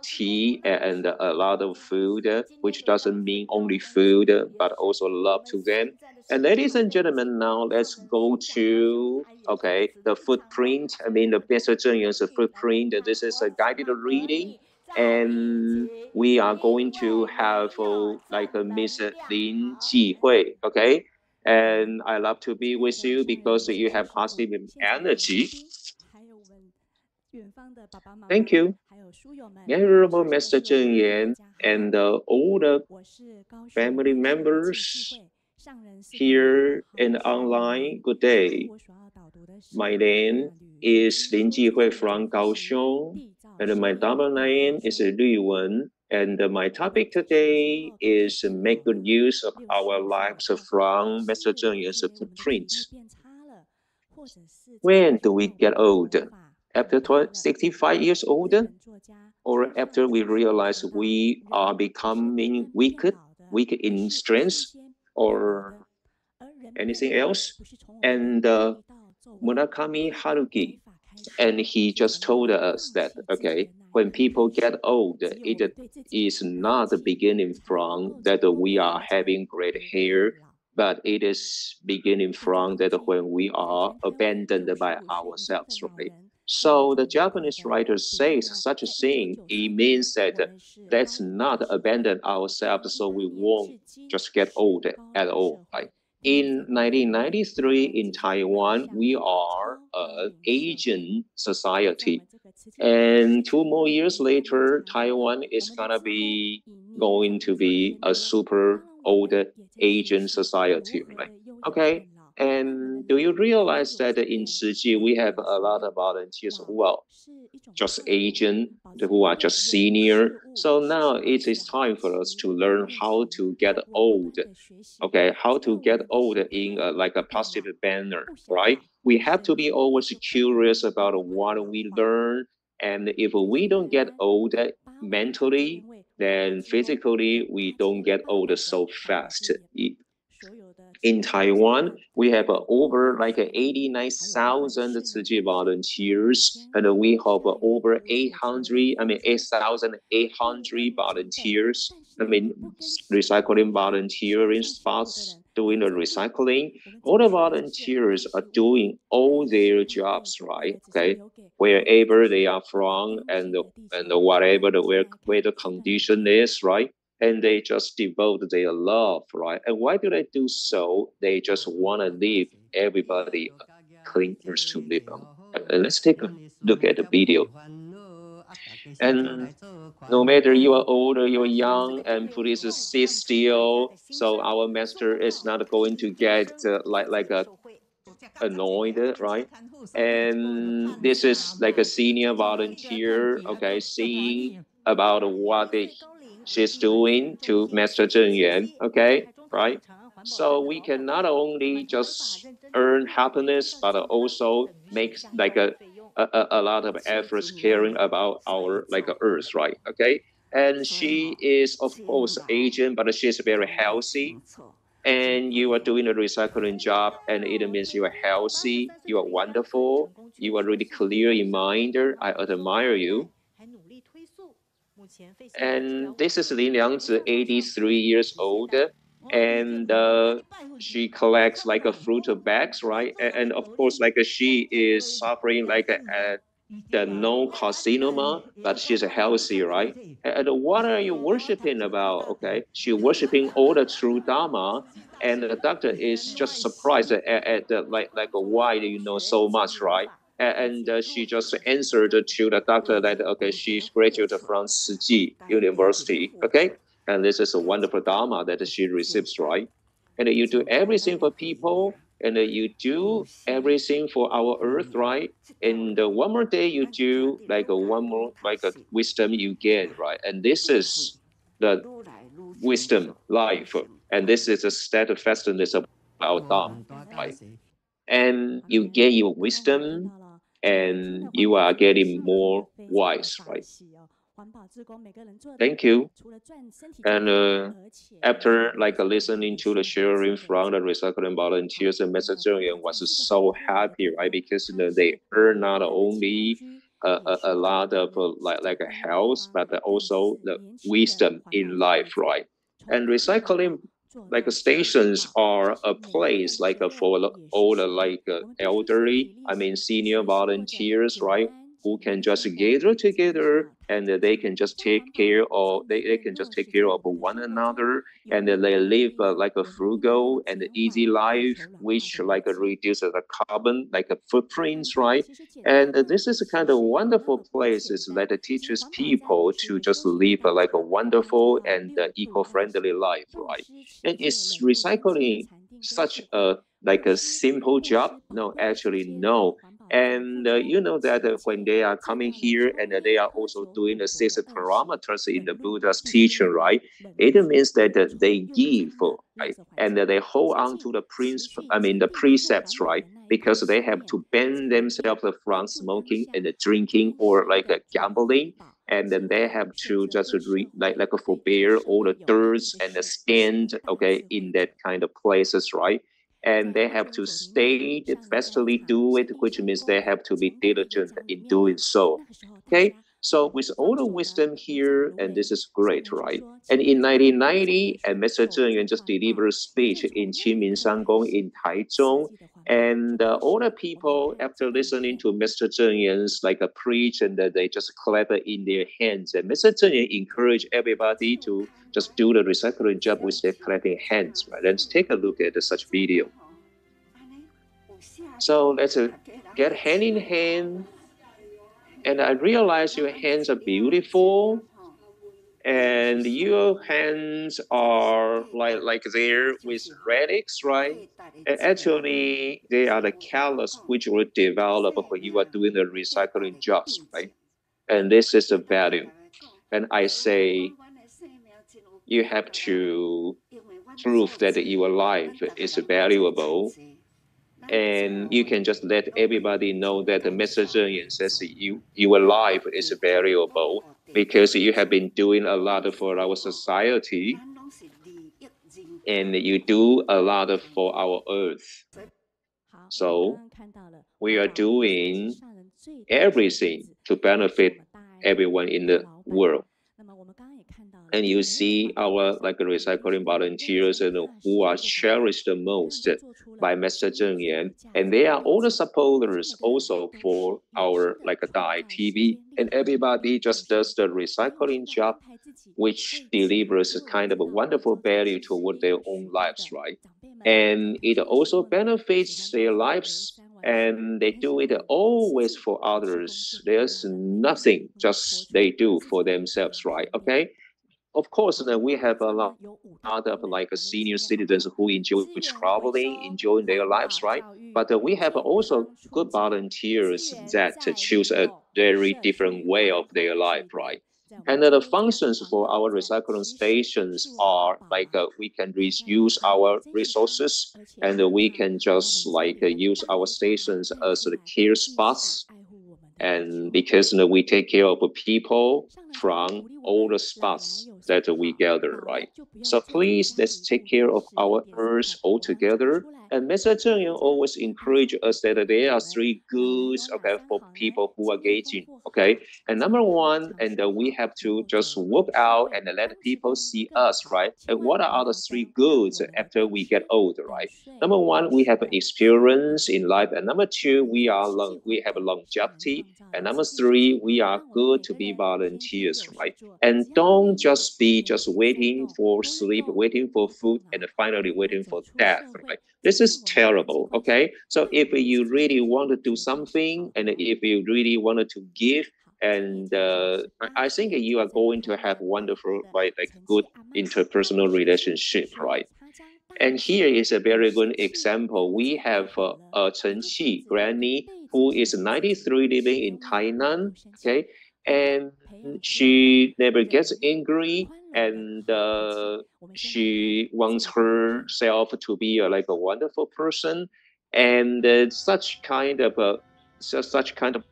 tea and a lot of food, which doesn't mean only food, but also love to them. And ladies and gentlemen, now let's go to, okay, the footprint. I mean, the Mr. Zheng Yuan's footprint. This is a guided reading. And we are going to have like a Miss Lin Jihui, okay? And I love to be with you because you have positive energy. Thank you. Honorable Mr. Zheng Yan and all the family members here and online, good day. My name is Lin Jihui from Kaohsiung, and my double name is Lü Wen. And my topic today is make good use of our lives from Mr. Zheng Yan's footprints. When do we get old? After 65 years old? Or after we realize we are becoming weak in strength, or anything else? And Murakami Haruki, and he just told us that, okay, when people get old, it is not beginning from that we are having great hair, but it is beginning from that when we are abandoned by ourselves, right? So the Japanese writer says such a thing, it means that let's not abandon ourselves so we won't just get old at all, right? In 1993 in Taiwan, we are an Asian society. And 2 more years later, Taiwan is going to be a super old Asian society, right? Okay. And do you realize that in Shiji we have a lot of volunteers who are just Asian, who are just senior? So now it is time for us to learn how to get old. Okay, how to get old in like a positive manner, right? We have to be always curious about what we learn. And if we don't get old mentally, then physically we don't get old so fast. In Taiwan, we have over like 89,000 Tzu volunteers, and we have over 800, 8,800 volunteers. Recycling volunteering spots doing the recycling. All the volunteers are doing all their jobs, right? Okay, wherever they are from and whatever where the condition is, right? And they just devote their love, right? And why do they do so? They just want to leave everybody a clean earth to live on. And let's take a look at the video. And no matter you are old or you're young, and please sit still. So our master is not going to get like a annoyed, right? And this is like a senior volunteer, okay, seeing about what she's doing to Master Zheng Yuan, okay, right? So we can not only just earn happiness, but also make like a lot of efforts caring about our like earth, right? Okay. And she is of course Asian, but she's very healthy, and you are doing a recycling job, and it means you are healthy, you are wonderful, you are really clear in mind. I admire you. And this is Lin Liangzi, 83 years old, and she collects like a fruit bags, right? And of course, like she is suffering like the no carcinoma, but she's healthy, right? And what are you worshiping about? Okay, she worshiping all the true Dharma, and the doctor is just surprised at the like why do you know so much, right? And she just answered to the doctor that okay, she's graduated from Tzu University, okay, and this is a wonderful Dharma that she receives, right? And you do everything for people, and you do everything for our earth, right? And one more day you do like one more like a wisdom you gain, right? And this is the wisdom life, and this is a steadfastness of our Dharma, right? And you gain your wisdom, and you are getting more wise, right? Thank you. And after like listening to the sharing from the recycling volunteers, and Mr. Zheng was so happy, right? Because they earn not only a lot of like a health, but also the wisdom in life, right? And recycling like stations are a place like for all the like elderly, I mean senior volunteers, right? Who can just gather together and they can just take care of they can just take care of one another and they live like a frugal and easy life, which like reduces the carbon like a footprints, right? And this is a kind of wonderful places that teaches people to just live like a wonderful and eco-friendly life, right? And is recycling such a like a simple job? No, actually no. And you know that when they are coming here and they are also doing the 6 parameters in the Buddha's teaching, right? It means that they give, right? And they hold on to the principle, I mean the precepts, right? Because they have to ban themselves from smoking and drinking or like gambling, and then they have to just like forbear all the dirts and the stand, okay, in that kind of places, right? And they have to stay fastly do it, which means they have to be diligent in doing so. Okay, so with all the wisdom here, and this is great, right? And in 1990, and Mr. Zheng Yuan just delivered a speech in Qingming in Taichung, and all the people, after listening to Mr. Zheng Yuan's like a preach, and they just clap in their hands. And Mr. Zheng Yuan encouraged everybody to just do the recycling job with their clapping hands, right? Let's take a look at such video. So let's get hand in hand. And I realize your hands are beautiful. And your hands are like there with relics, right? And actually, they are the callus which will develop when you are doing the recycling jobs, right? And this is the value. And I say you have to prove that your life is valuable, and you can just let everybody know that the message says your life is valuable because you have been doing a lot for our society and you do a lot for our earth. So we are doing everything to benefit everyone in the world. And you see our like recycling volunteers and who are cherished the most by Mr. Zheng Yan, and they are all the supporters also for our like a Dai TV, and everybody just does the recycling job, which delivers a kind of a wonderful value toward their own lives, right? And it also benefits their lives, and they do it always for others. There's nothing just they do for themselves, right? Okay. Of course, then we have a lot of like senior citizens who enjoy traveling, enjoying their lives, right? But we have also good volunteers that choose a very different way of their life, right? And the functions for our recycling stations are like we can reuse our resources, and we can just like use our stations as the care spots, and because we take care of people from all the spots that we gather, right? So please, let's take care of our earth all together. And Mr. Zheng Yang always encourage us that there are three goods, okay, for people who are aging, okay? And number one, and we have to just work out and let people see us, right? And what are the three goods after we get older, right? Number one, we have experience in life, and number two, we have a longevity, and number three, we are good to be volunteers, right? And don't just be just waiting for sleep, waiting for food, and finally waiting for death, right? This is terrible, okay? So if you really want to do something, and if you really wanted to give, and I think you are going to have wonderful, right, like good interpersonal relationship, right? And here is a very good example. We have Chen Qi granny who is 93 living in Tainan, okay? And she never gets angry, and she wants herself to be like a wonderful person. And such kind of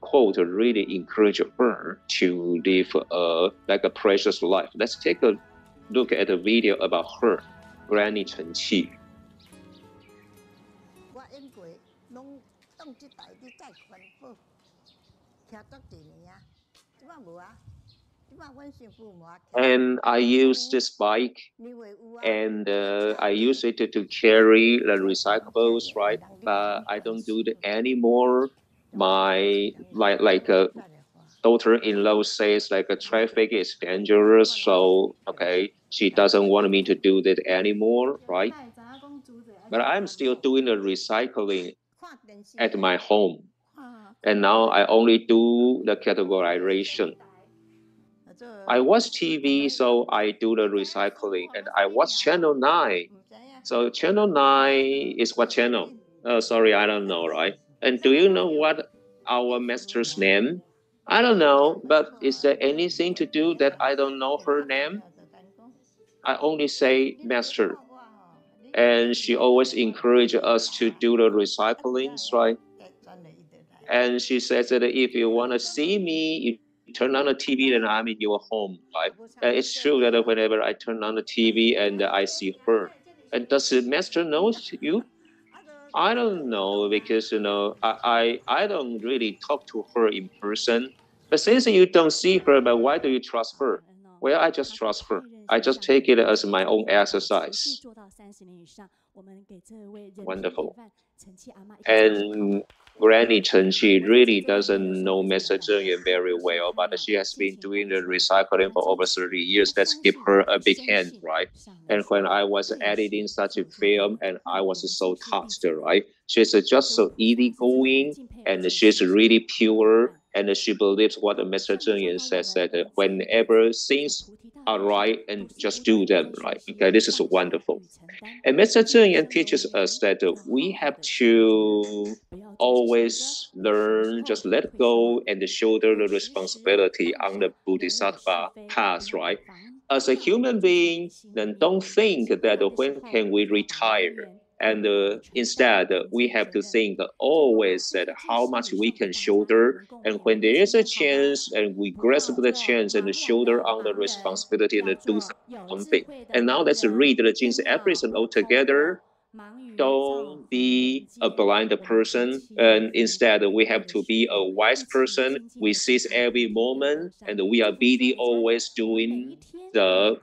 quote really encourage her to live like a precious life. Let's take a look at a video about her, Granny Chen Qi. 我因过拢当即代你再宽富， And I use this bike and I use it to carry the recyclables, right? But I don't do it anymore. My daughter-in-law says like a traffic is dangerous, so okay, she doesn't want me to do that anymore, right? But I'm still doing the recycling at my home, and now I only do the categorization. I watch TV, so I do the recycling, and I watch Channel 9. So Channel 9 is what channel? Sorry, I don't know, right? And do you know what our master's name? I don't know, but is there anything to do that I don't know her name? I only say master. And she always encourages us to do the recyclings, right? And she says that if you want to see me, you turn on the TV and I'm in your home, right? And it's true that whenever I turn on the TV and I see her, and does the master knows you? I don't know because I don't really talk to her in person. But since you don't see her, but why do you trust her? Well, I just trust her. I just take it as my own exercise. Wonderful. And Granny Chen, she really doesn't know messaging very well, but she has been doing the recycling for over 30 years. Let's give her a big hand, right? And when I was editing such a film, and I was so touched, right? She's just so easygoing, and she's really pure, and she believes what the messaging says that whenever things are right, and just do them, right? Okay, this is wonderful. And Mr. Zheng teaches us that we have to always learn, just let go and shoulder the responsibility on the Bodhisattva path, right? As a human being, then don't think that when can we retire? And instead, we have to think always that how much we can shoulder. And when there is a chance and we grasp the chance and shoulder on the responsibility and do something. And now let's read the Jin's episode all together. Don't be a blind person, and instead we have to be a wise person. We seize every moment, and we are busy always doing the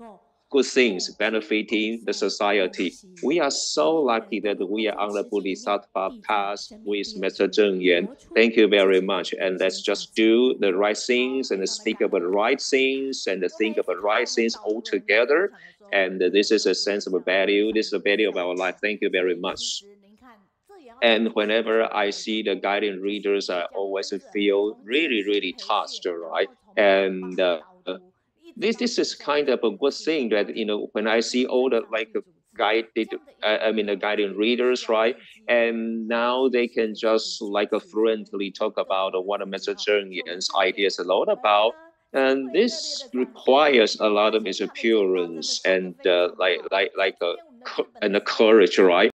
good things benefiting the society. We are so lucky that we are on the Bodhisattva path with Master Zheng Yan. Thank you very much. And let's just do the right things and speak about the right things and think about the right things all together. And this is a sense of a value. This is a value of our life. Thank you very much. And whenever I see the guiding readers, I always feel really, really touched, right? And this is kind of a good thing that when I see all the like guided, I mean the guiding readers, right? And now they can just like fluently talk about what a Mesopotamian's ideas a lot about. And this requires a lot of experience and and a courage, right?